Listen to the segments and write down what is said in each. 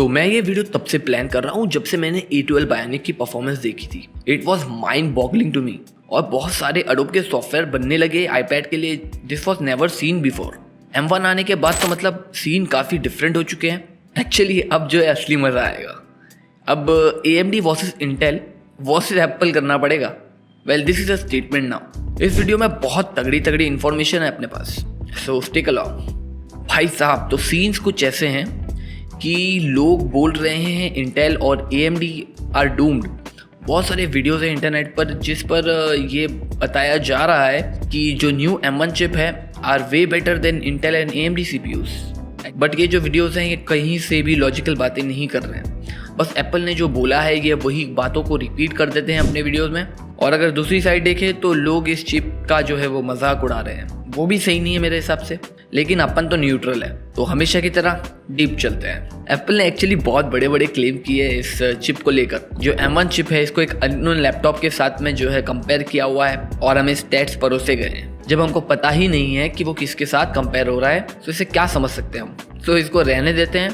मैं ये वीडियो तब से प्लान कर रहा हूँ जब से मैंने A12 बायोनिक की परफॉर्मेंस देखी थी। It was mind boggling to me. और बहुत सारे अडोब के सॉफ्टवेयर बनने लगे आईपैड के लिए। This was never seen before. M1 आने के बाद तो मतलब सीन काफ़ी डिफरेंट हो चुके हैं। एक्चुअली अब जो है असली मज़ा आएगा। अब AMD versus Intel versus Apple करना पड़ेगा। Well this is a statement now. इस वीडियो में बहुत तगड़ी इन्फॉर्मेशन है अपने पास, सो स्टिक अलोंग। भाई साहब, तो सीन्स कुछ ऐसे हैं कि लोग बोल रहे हैं इंटेल और AMD आर डूम्ड। बहुत सारे वीडियोस हैं इंटरनेट पर जिस पर ये बताया जा रहा है कि जो न्यू M1 चिप है are way better than Intel and AMD CPUs। But ये जो वीडियोस हैं ये कहीं से भी लॉजिकल बातें नहीं कर रहे हैं। बस एप्पल ने जो बोला है ये वही बातों को रिपीट कर देते हैं अपने वीडियोस में। और अगर दूसरी साइड देखें तो लोग इस चिप का जो है वो मजाक उड़ा रहे हैं। वो भी सही नहीं है मेरे हिसाब से, लेकिन अपन तो न्यूट्रल है, तो हमेशा की तरह डीप चलते हैं। एप्पल ने एक्चुअली बहुत बड़े क्लेम किए हैं इस चिप को लेकर। जो M1 चिप है इसको एक अननोन लैपटॉप के साथ में जो है कंपेयर किया हुआ है और हमें स्टैट्स परोसे गए हैं। जब हमको पता ही नहीं है कि वो किसके साथ कंपेयर हो रहा है तो इसे क्या समझ सकते हैं हम। तो इसको रहने देते हैं,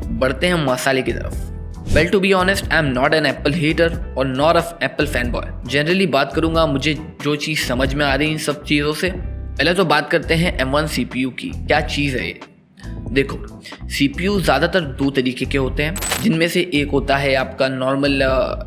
बढ़ते हैं मसाले की तरफ। Well, to be honest, I am not an Apple hater और nor a Apple fanboy. Generally बात करूंगा मुझे जो चीज़ समझ में आ रही है इन सब चीज़ों से। पहले तो बात करते हैं M1 CPU की। क्या चीज़ है ये? देखो, CPU ज़्यादातर दो तरीके के होते हैं, जिनमें से एक होता है आपका नॉर्मल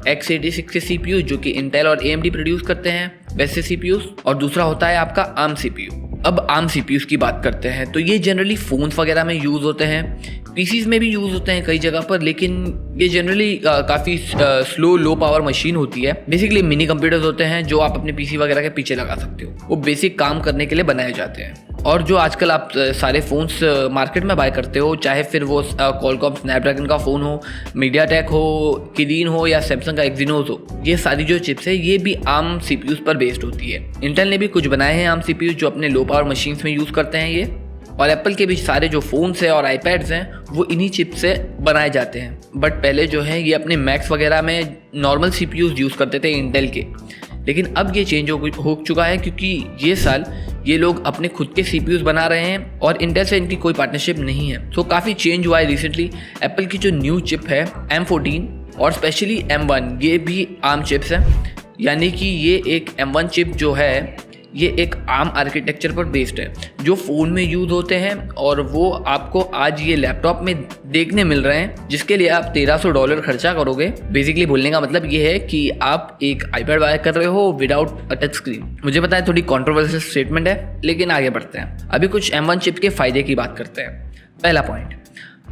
x86 के CPU जो कि इंटेल और AMD प्रोड्यूस करते हैं वैसे CPUs, और दूसरा होता है आपका ARM CPU। अब ARM CPUs की बात करते हैं तो ये जनरली फ़ोन्स वगैरह में यूज़ होते हैं, PCs में भी यूज़ होते हैं कई जगह पर, लेकिन ये जनरली काफ़ी स्लो लो पावर मशीन होती है। बेसिकली मिनी कंप्यूटर्स होते हैं जो आप अपने PC वगैरह के पीछे लगा सकते हो। वो बेसिक काम करने के लिए बनाए जाते हैं। और जो आजकल आप सारे फ़ोन्स मार्केट में बाय करते हो, चाहे फिर वो क्वालकॉम स्नैपड्रैगन का फ़ोन हो, मीडियाटेक हो, किरीन हो या सैमसंग का एक्जीनोस हो, ये सारी जो चिप्स है ये भी ARM CPUs पर बेस्ड होती है। इंटेल ने भी कुछ बनाए हैं ARM CPUs जो अपने लो पावर मशीन्स में यूज़ करते हैं ये। और एप्पल के भी सारे जो फ़ोन्स हैं और आईपैड्स हैं वो इन्हीं चिप से बनाए जाते हैं। बट पहले जो है ये अपने मैक्स वगैरह में नॉर्मल CPUs यूज़ करते थे इंटेल के, लेकिन अब ये चेंज हो चुका है क्योंकि ये साल ये लोग अपने खुद के CPUs बना रहे हैं और इंटेल से इनकी कोई पार्टनरशिप नहीं है। तो काफ़ी चेंज हुआ है रिसेंटली। एप्पल की जो न्यू चिप है M14 और स्पेशली M1 ये भी ARM चिप्स हैं, यानी कि ये एक M1 चिप जो है ये एक ARM आर्किटेक्चर पर बेस्ड है जो फ़ोन में यूज़ होते हैं, और वो आपको आज ये लैपटॉप में देखने मिल रहे हैं जिसके लिए आप $1300 खर्चा करोगे। बेसिकली बोलने का मतलब ये है कि आप एक आईपैड बाय कर रहे हो विदाउट अ टच स्क्रीन। मुझे पता है थोड़ी कॉन्ट्रोवर्शियल स्टेटमेंट है, लेकिन आगे बढ़ते हैं। अभी कुछ M1 चिप के फ़ायदे की बात करते हैं। पहला पॉइंट,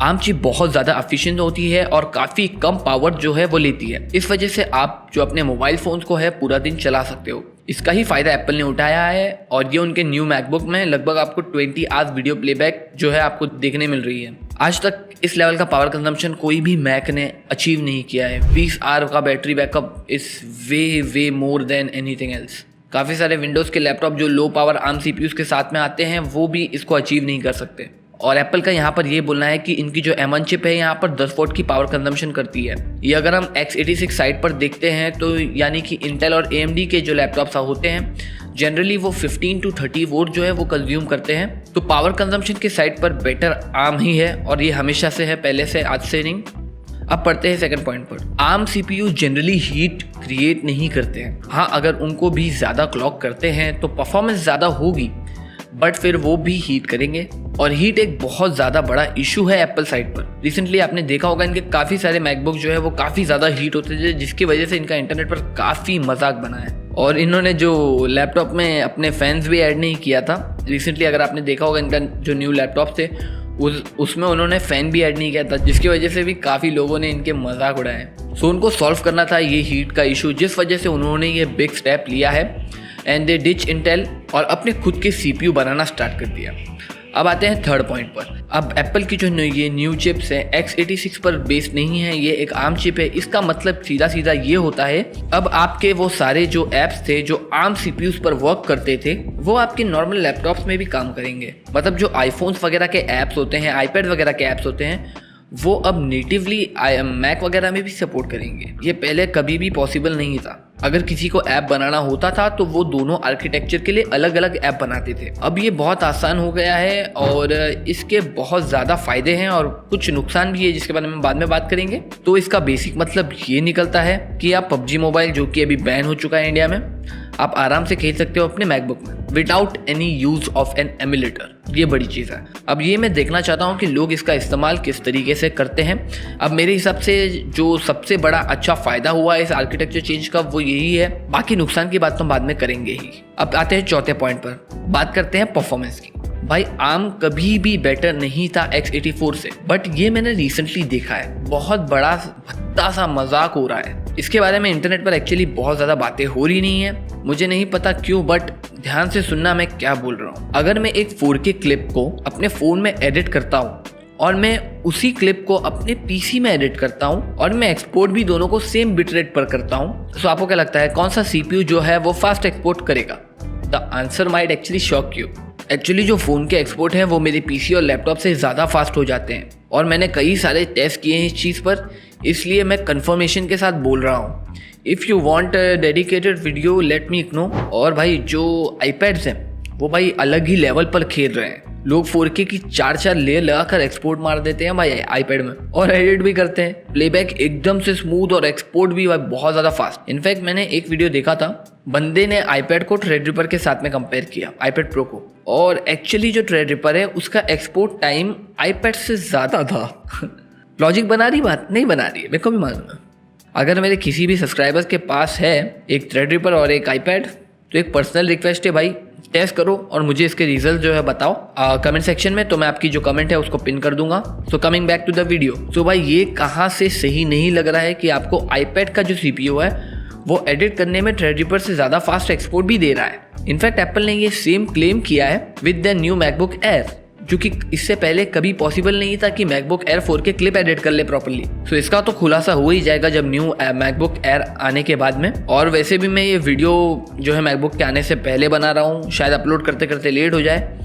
ARM चिप बहुत ज़्यादा एफिशिएंट होती है और काफ़ी कम पावर जो है वो लेती है। इस वजह से आप जो अपने मोबाइल फ़ोन्स को है पूरा दिन चला सकते हो। इसका ही फ़ायदा एप्पल ने उठाया है और ये उनके न्यू मैकबुक में लगभग आपको 20 आवर्स वीडियो प्लेबैक जो है आपको देखने मिल रही है। आज तक इस लेवल का पावर कंजम्पशन कोई भी मैक ने अचीव नहीं किया है। 20 आवर का battery backup is way more than anything else. काफ़ी सारे विंडोज़ के लैपटॉप जो लो पावर ARM CPUs के साथ में आते हैं वो भी इसको अचीव नहीं कर सकते। और एप्पल का यहाँ पर ये बोलना है कि इनकी जो M1 चिप है यहाँ पर 10 वोट की पावर कंजम्पशन करती है। ये अगर हम x86 साइड पर देखते हैं तो यानी कि इंटेल और AMD के जो लैपटॉप्स होते हैं जनरली वो 15 to 30 वोट जो है वो कंज्यूम करते हैं। तो पावर कंजम्पशन के साइड पर बेटर ARM ही है, और ये हमेशा से है, पहले से, आज से नहीं। अब पढ़ते हैं सेकंड पॉइंट पर। ARM CPU generally heat create नहीं करते हैं। हाँ, अगर उनको भी ज़्यादा क्लॉक करते हैं तो परफॉर्मेंस ज़्यादा होगी, बट फिर वो भी हीट करेंगे, और हीट एक बहुत ज़्यादा बड़ा इशू है एप्पल साइड पर। रिसेंटली आपने देखा होगा इनके काफ़ी सारे मैकबुक जो है वो काफ़ी ज़्यादा हीट होते थे, जिसकी वजह से इनका इंटरनेट पर काफ़ी मजाक बना है। और इन्होंने जो लैपटॉप में अपने फैंस भी ऐड नहीं किया था। रिसेंटली अगर आपने देखा होगा इनका जो न्यू लैपटॉप थे उसमें उन्होंने फ़ैन भी ऐड नहीं किया था, जिसकी वजह से भी काफ़ी लोगों ने इनके मजाक उड़ाए। सो उनको सॉल्व करना था ये हीट का इशू, जिस वजह से उन्होंने ये बिग स्टेप लिया है एंड दे डिच इंटेल और अपने खुद के CPU बनाना स्टार्ट कर दिया। अब आते हैं थर्ड पॉइंट पर। अब एप्पल की जो ये न्यू चिप्स हैं x86 पर बेस्ड नहीं है, ये एक ARM चिप है। इसका मतलब सीधा ये होता है अब आपके वो सारे जो ऐप्स थे जो ARM CPUs पर वर्क करते थे वो आपके नॉर्मल लैपटॉप्स में भी काम करेंगे। मतलब जो आईफोन्स वगैरह के ऐप्स होते हैं, आईपैड वगैरह के ऐप्स होते हैं, वो अब नेटिवली मैक वगैरह में भी सपोर्ट करेंगे। ये पहले कभी भी पॉसिबल नहीं था। अगर किसी को ऐप बनाना होता था तो वो दोनों आर्किटेक्चर के लिए अलग अलग ऐप बनाते थे। अब ये बहुत आसान हो गया है और इसके बहुत ज़्यादा फायदे हैं और कुछ नुकसान भी है जिसके बारे में बाद में बात करेंगे। तो इसका बेसिक मतलब ये निकलता है कि आप पबजी मोबाइल, जो कि अभी बैन हो चुका है इंडिया में, आप आराम से खेल सकते हो अपने मैकबुक में without any use of an emulator. ये बड़ी चीज़ है। अब ये मैं देखना चाहता हूँ कि लोग इसका इस्तेमाल किस तरीके से करते हैं। अब मेरे हिसाब से जो सबसे बड़ा अच्छा फ़ायदा हुआ है इस आर्किटेक्चर चेंज का वो यही है। बाकी नुकसान की बात तो बाद में करेंगे ही। अब आते हैं चौथे पॉइंट पर, बात करते हैं परफॉर्मेंस की। भाई आर्म कभी भी बेटर नहीं था x84 से, बट ये मैंने रिसेंटली देखा है बहुत बड़ा भद्दा सा मजाक हो रहा है। इसके बारे में इंटरनेट पर एक्चुअली बहुत ज़्यादा बातें हो रही नहीं है, मुझे नहीं पता क्यों, बट ध्यान से सुनना मैं क्या बोल रहा हूँ। अगर मैं एक 4K क्लिप को अपने फ़ोन में एडिट करता हूँ और मैं उसी क्लिप को अपने पीसी में एडिट करता हूँ और मैं एक्सपोर्ट भी दोनों को सेम बिट रेट पर करता हूँ, तो आपको क्या लगता है कौन सा CPU जो है वो फास्ट एक्सपोर्ट करेगा? The answer might actually shock you. Actually जो फ़ोन के एक्सपोर्ट हैं वो मेरे पीसी और लैपटॉप से ज़्यादा फास्ट हो जाते हैं और मैंने कई सारे टेस्ट किए हैं इस चीज़ पर, इसलिए मैं कंफर्मेशन के साथ बोल रहा हूँ। If you want dedicated video let me know. और भाई जो आईपैड्स हैं वो भाई अलग ही लेवल पर खेल रहे हैं। लोग 4K की 4 लेयर लगाकर एक्सपोर्ट मार देते हैं भाई आईपैड में और एडिट भी करते हैं। प्लेबैक एकदम से स्मूथ और एक्सपोर्ट भी भाई बहुत ज़्यादा फास्ट। इनफैक्ट मैंने एक वीडियो देखा था, बंदे ने आईपैड को थ्रेडरिपर के साथ में कंपेयर किया, आईपैड प्रो को, और एक्चुअली जो थ्रेडरिपर है उसका एक्सपोर्ट टाइम आईपैड से ज़्यादा था। लॉजिक बना रही बात? नहीं बना रही है, मेरे को भी मालूम है। अगर मेरे किसी भी सब्सक्राइबर्स के पास है एक थ्रेडरिपर और एक आईपैड, तो एक पर्सनल रिक्वेस्ट है भाई, टेस्ट करो और मुझे इसके रिजल्ट जो है बताओ कमेंट सेक्शन में, तो मैं आपकी जो कमेंट है उसको पिन कर दूंगा। So coming back to the video, so भाई ये कहाँ से सही नहीं लग रहा है कि आपको आईपैड का जो CPU है वो एडिट करने में थ्रेडरिपर से ज़्यादा फास्ट एक्सपोर्ट भी दे रहा है। इनफैक्ट एप्पल ने ये सेम क्लेम किया है with the new MacBook air, जो कि इससे पहले कभी पॉसिबल नहीं था कि MacBook air 4K clip edit कर ले प्रॉपर्ली। सो इसका तो खुलासा हो ही जाएगा जब न्यू मैकबुक एयर आने के बाद में। और वैसे भी मैं ये वीडियो जो है मैकबुक के आने से पहले बना रहा हूँ, शायद अपलोड करते करते लेट हो जाए,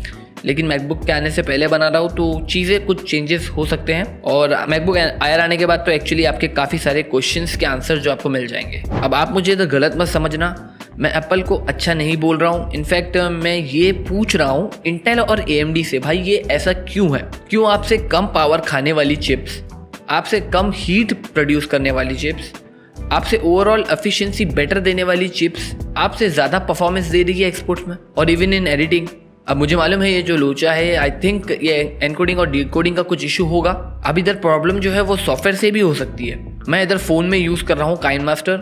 लेकिन मैकबुक के आने से पहले बना रहा हूँ तो चीज़ें कुछ चेंजेस हो सकते हैं। और मैकबुक एयर आने के बाद तो एक्चुअली आपके काफ़ी सारे क्वेश्चंस के आंसर जो आपको मिल जाएंगे। अब आप मुझे तो गलत मत समझना, मैं एप्पल को अच्छा नहीं बोल रहा हूँ। इनफैक्ट मैं ये पूछ रहा हूँ इंटेल और AMD से, भाई ये ऐसा क्यों है? क्यों आपसे कम पावर खाने वाली चिप्स, आपसे कम हीट प्रोड्यूस करने वाली चिप्स, आपसे ओवरऑल एफिशिएंसी बेटर देने वाली चिप्स आपसे ज़्यादा परफॉर्मेंस दे रही है एक्सपोर्ट में और इवन इन एडिटिंग? अब मुझे मालूम है ये जो लोचा है, आई थिंक ये एनकोडिंग और डिकोडिंग का कुछ इशू होगा। अब इधर प्रॉब्लम जो है वो सॉफ्टवेयर से भी हो सकती है। मैं इधर फ़ोन में यूज़ कर रहा हूँ काइनमास्टर,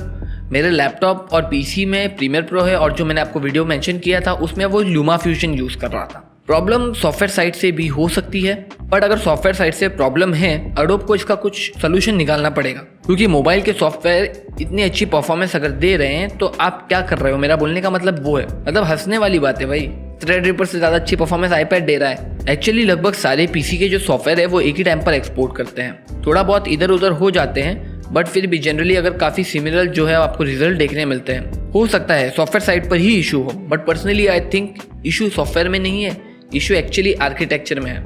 मेरे लैपटॉप और पीसी में प्रीमियर प्रो है, और जो मैंने आपको वीडियो मेंशन किया था उसमें वो LumaFusion यूज़ कर रहा था। प्रॉब्लम सॉफ्टवेयर साइड से भी हो सकती है, बट अगर सॉफ्टवेयर साइड से प्रॉब्लम है, एडोब को इसका कुछ सोल्यूशन निकालना पड़ेगा, क्योंकि मोबाइल के सॉफ्टवेयर इतनी अच्छी परफॉर्मेंस अगर दे रहे हैं तो आप क्या कर रहे हो? मेरा बोलने का मतलब वो है, मतलब हंसने वाली बात है भाई। थ्रेडरिपर से ज़्यादा अच्छी परफॉर्मेंस आईपैड दे रहा है। एक्चुअली लगभग सारे पीसी के जो सॉफ्टवेयर है वो एक ही टाइम पर एक्सपोर्ट करते हैं, थोड़ा बहुत इधर उधर हो जाते हैं, बट फिर भी जनरली अगर काफ़ी सिमिलर जो है आपको रिजल्ट देखने मिलते हैं। हो सकता है सॉफ्टवेयर साइड पर ही इशू हो, but personally I think issue software में नहीं है, इशू एक्चुअली आर्किटेक्चर में है।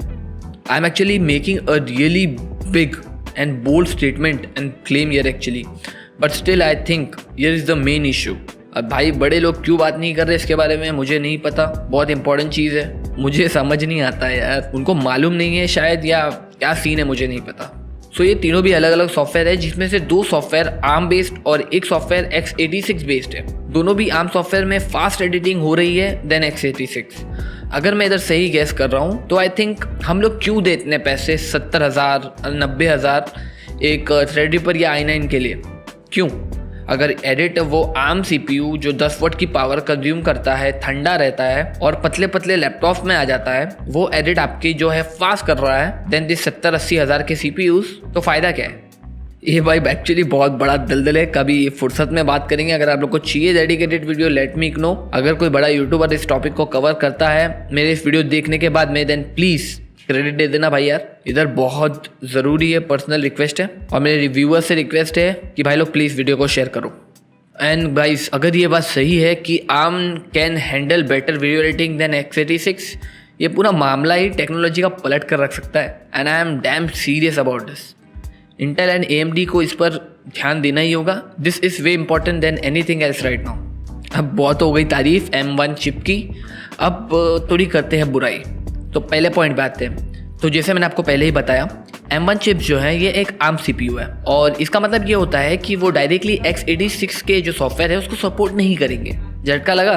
I am actually making a really big and bold statement and claim here actually, but still I think here is the main issue. अब भाई बड़े लोग क्यों बात नहीं कर रहे इसके बारे में मुझे नहीं पता, बहुत इंपॉर्टेंट चीज़ है, मुझे समझ नहीं आता यार, उनको मालूम नहीं है शायद, या क्या सीन है मुझे नहीं पता। सो ये तीनों भी अलग अलग सॉफ्टवेयर है, जिसमें से 2 सॉफ्टवेयर आर्म बेस्ड और एक सॉफ्टवेयर x86 बेस्ड है। दोनों भी आर्म सॉफ्टवेयर में फास्ट एडिटिंग हो रही है देन x86। अगर मैं इधर सही गैस कर रहा हूँ तो आई थिंक हम लोग क्यों दे इतने पैसे 70,000 90,000 एक थ्रेडरिपर या i9 के लिए? क्यों? अगर एडिट वो आर्म CPU जो 10 वाट की पावर कंज्यूम करता है, ठंडा रहता है और पतले पतले लैपटॉप में आ जाता है, वो एडिट आपकी जो है फास्ट कर रहा है देन दिस 70-80 हज़ार के CPUs, तो फ़ायदा क्या है? ये भाई एक्चुअली बहुत बड़ा दलदल है, कभी फुर्सत में बात करेंगे। अगर आप लोग को चाहिए dedicated video let me know. अगर कोई बड़ा यूट्यूबर इस टॉपिक को कवर करता है मेरे इस वीडियो देखने के बाद में, देन प्लीज़ क्रेडिट दे देना भाई यार, इधर बहुत ज़रूरी है, पर्सनल रिक्वेस्ट है, और मेरे रिव्यूअर से रिक्वेस्ट है कि भाई लोग प्लीज़ वीडियो को शेयर करो। एंड गाइस अगर ये बात सही है कि ARM can handle better video editing than x86, ये पूरा मामला ही टेक्नोलॉजी का पलट कर रख सकता है, and I am damn serious about this. Intel and AMD को इस पर ध्यान देना ही होगा। This is way important than anything else right now. अब बहुत हो गई तारीफ M1 चिप की, अब थोड़ी करते हैं बुराई। तो पहले पॉइंट पे आते हैं। तो जैसे मैंने आपको पहले ही बताया, M1 चिप जो है ये एक ARM CPU है, और इसका मतलब ये होता है कि वो डायरेक्टली x86 के जो सॉफ्टवेयर है उसको सपोर्ट नहीं करेंगे। झटका लगा?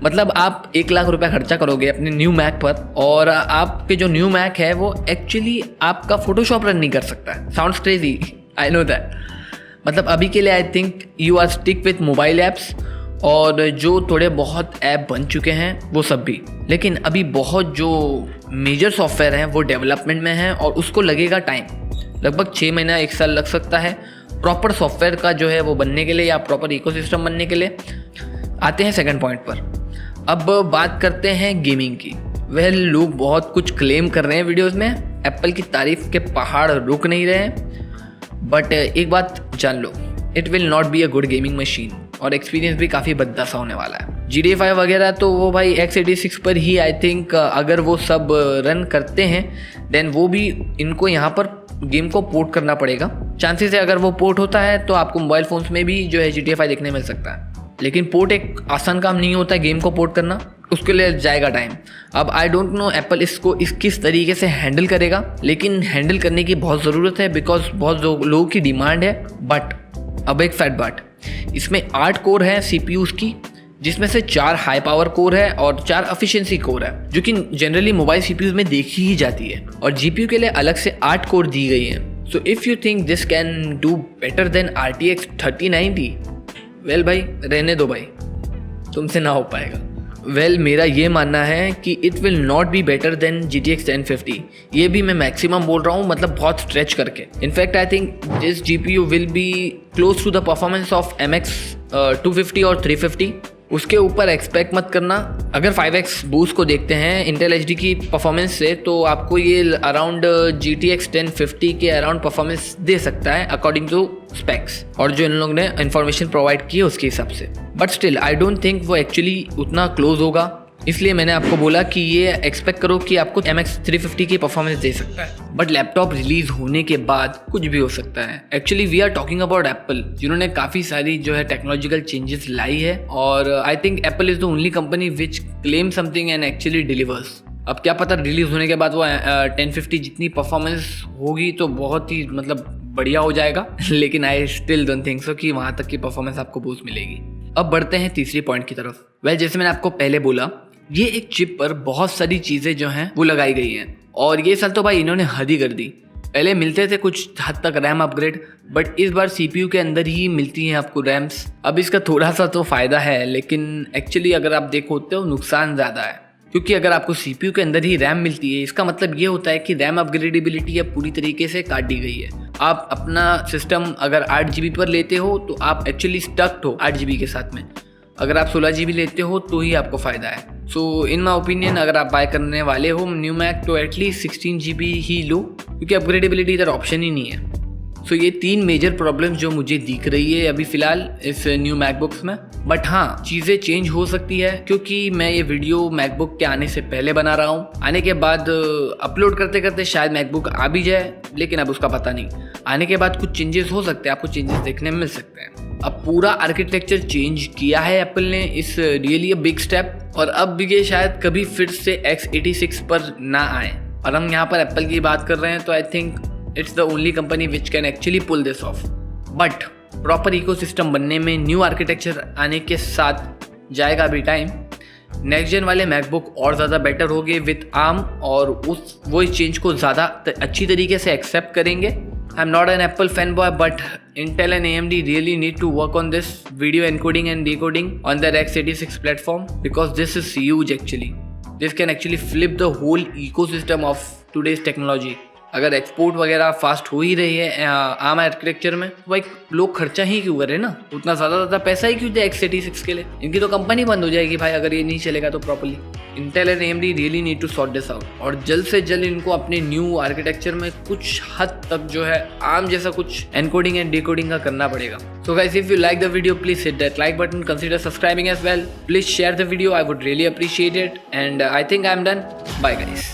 मतलब आप 1 लाख रुपया खर्चा करोगे अपने न्यू मैक पर, और आपके जो न्यू मैक है वो एक्चुअली आपका फोटोशॉप रन नहीं कर सकता है। Sounds crazy, I know that. मतलब अभी के लिए I think you are stick with mobile apps, और जो थोड़े बहुत ऐप बन चुके हैं वो सब भी, लेकिन अभी बहुत जो मेजर सॉफ्टवेयर हैं वो डेवलपमेंट में हैं, और उसको लगेगा टाइम, लगभग 6 महीना 1 साल लग सकता है प्रॉपर सॉफ्टवेयर का जो है वो बनने के लिए, या प्रॉपर इकोसिस्टम बनने के लिए। आते हैं सेकंड पॉइंट पर। अब बात करते हैं गेमिंग की। लोग बहुत कुछ क्लेम कर रहे हैं वीडियोस में, एप्पल की तारीफ के पहाड़ रुक नहीं रहे हैं, बट एक बात जान लो, it will not be a good gaming machine, और एक्सपीरियंस भी काफ़ी भद्दा सा होने वाला है। GTA 5 वगैरह तो वो भाई x86 पर ही आई थिंक अगर वो सब रन करते हैं देन वो भी इनको यहाँ पर गेम को पोर्ट करना पड़ेगा। चांसेस है अगर वो पोर्ट होता है तो आपको मोबाइल फ़ोन्स में भी जो है GTA 5 देखने मिल सकता है, लेकिन पोर्ट एक आसान काम नहीं होता है गेम को पोर्ट करना, उसके लिए जाएगा टाइम। अब आई डोंट नो एप्पल इसको किस तरीके से हैंडल करेगा, लेकिन हैंडल करने की बहुत ज़रूरत है बिकॉज बहुत लोगों की डिमांड है। बट अब एक फैक्ट बात, इसमें 8 कोर है CPUs की, जिसमें से 4 हाई पावर कोर है और 4 एफिशिएंसी कोर है, जो कि जनरली मोबाइल CPUs में देखी ही जाती है, और GPU के लिए अलग से 8 कोर दी गई हैं। So if you think this can do better than RTX 3090, well भाई रहने दो भाई, तुमसे ना हो पाएगा। मेरा ये मानना है कि it will not be better than GTX 1050। ये भी मैं मैक्सिमम बोल रहा हूँ, मतलब बहुत स्ट्रेच करके। In fact I think this GPU will be close to the performance of MX 250 और 350। उसके ऊपर एक्सपेक्ट मत करना। अगर 5x बूस्ट को देखते हैं इंटेल HD की परफॉर्मेंस से, तो आपको ये अराउंड GTX 1050 के अराउंड परफॉर्मेंस दे सकता है अकॉर्डिंग टू स्पेक्स, और जो इन लोगों ने इन्फॉर्मेशन प्रोवाइड की है उसके हिसाब से। But still I don't think वो एक्चुअली उतना क्लोज होगा, इसलिए मैंने आपको बोला कि ये एक्सपेक्ट करो कि आपको MX 350 की परफॉर्मेंस दे सकता है। बट लैपटॉप रिलीज होने के बाद कुछ भी हो सकता है। Actually we are talking about Apple, जिन्होंने काफ़ी सारी जो है टेक्नोलॉजिकल चेंजेस लाई है, और I think Apple is the only company which claim something and actually delivers. अब क्या पता रिलीज होने के बाद वो 1050 जितनी परफॉर्मेंस होगी तो बहुत ही मतलब बढ़िया हो जाएगा, लेकिन I still don't think so कि वहाँ तक की परफॉर्मेंस आपको बूस्ट मिलेगी। अब बढ़ते हैं तीसरी पॉइंट की तरफ। जैसे मैंने आपको पहले बोला, ये एक चिप पर बहुत सारी चीज़ें जो हैं वो लगाई गई हैं, और ये साल तो भाई इन्होंने हद ही कर दी। पहले मिलते थे कुछ हद तक रैम अपग्रेड, बट इस बार CPU के अंदर ही मिलती हैं आपको रैम्स। अब इसका थोड़ा सा तो फ़ायदा है, लेकिन एक्चुअली अगर आप देखो तो नुकसान ज़्यादा है, क्योंकि अगर आपको CPU के अंदर ही रैम मिलती है, इसका मतलब ये होता है कि रैम अपग्रेडेबिलिटी अब पूरी तरीके से काट दी गई है। आप अपना सिस्टम अगर 8 GB पर लेते हो तो आप एक्चुअली स्टक्ड हो 8 GB के साथ में। अगर आप 16 GB लेते हो तो ही आपको फ़ायदा है। सो इन माई ओपिनियन अगर आप बाय करने वाले हो न्यू मैक तो एटलीस्ट 16 GB ही लो, क्योंकि अपग्रेडेबिलिटी इधर ऑप्शन ही नहीं है। सो ये 3 मेजर प्रॉब्लम्स जो मुझे दिख रही है अभी फ़िलहाल इस न्यू मैकबुक्स में। बट हाँ, चीज़ें चेंज हो सकती है, क्योंकि मैं ये वीडियो मैकबुक के आने से पहले बना रहा हूँ। आने के बाद अपलोड करते करते शायद मैकबुक आ भी जाए, लेकिन अब उसका पता नहीं। आने के बाद कुछ चेंजेस हो सकते हैं, आपको चेंजेस देखने में मिल सकते हैं। अब पूरा आर्किटेक्चर चेंज किया है एप्पल ने, इस रियली अ बिग स्टेप, और अब ये शायद कभी फिर से x86 पर ना आए। और हम यहाँ पर एप्पल की बात कर रहे हैं तो I think it's the only company which can actually pull this off. But proper ecosystem बनने में न्यू आर्किटेक्चर आने के साथ जाएगा अभी टाइम। नेक्स्ट जेन वाले मैकबुक और ज़्यादा बेटर होंगे विथ ARM, और वो इस चेंज को ज़्यादा अच्छी तरीके से एक्सेप्ट करेंगे। I am not an apple fan boy, but Intel and AMD really need to work on this video encoding and decoding on their x86 platform, because this is huge actually. This can actually flip the whole ecosystem of today's technology. अगर export वगैरह fast हो ही रही है ARM architecture में, तो भाई लोग खर्चा ही क्यों करें ना, उतना ज़्यादा पैसा ही क्यों दे x86 के लिए। इनकी तो कंपनी बंद हो जाएगी भाई अगर ये नहीं चलेगा तो properly. Intel and AMD really need to sort this out, और जल्द से जल्द इनको अपने न्यू आर्किटेक्चर में कुछ हद तक जो है ARM जैसा कुछ एनकोडिंग एंड डिकोडिंग का करना पड़ेगा। So guys, if you like the video, please hit that like button, consider subscribing as well. Please share the video, I would really appreciate it, and I think I'm done. Bye guys.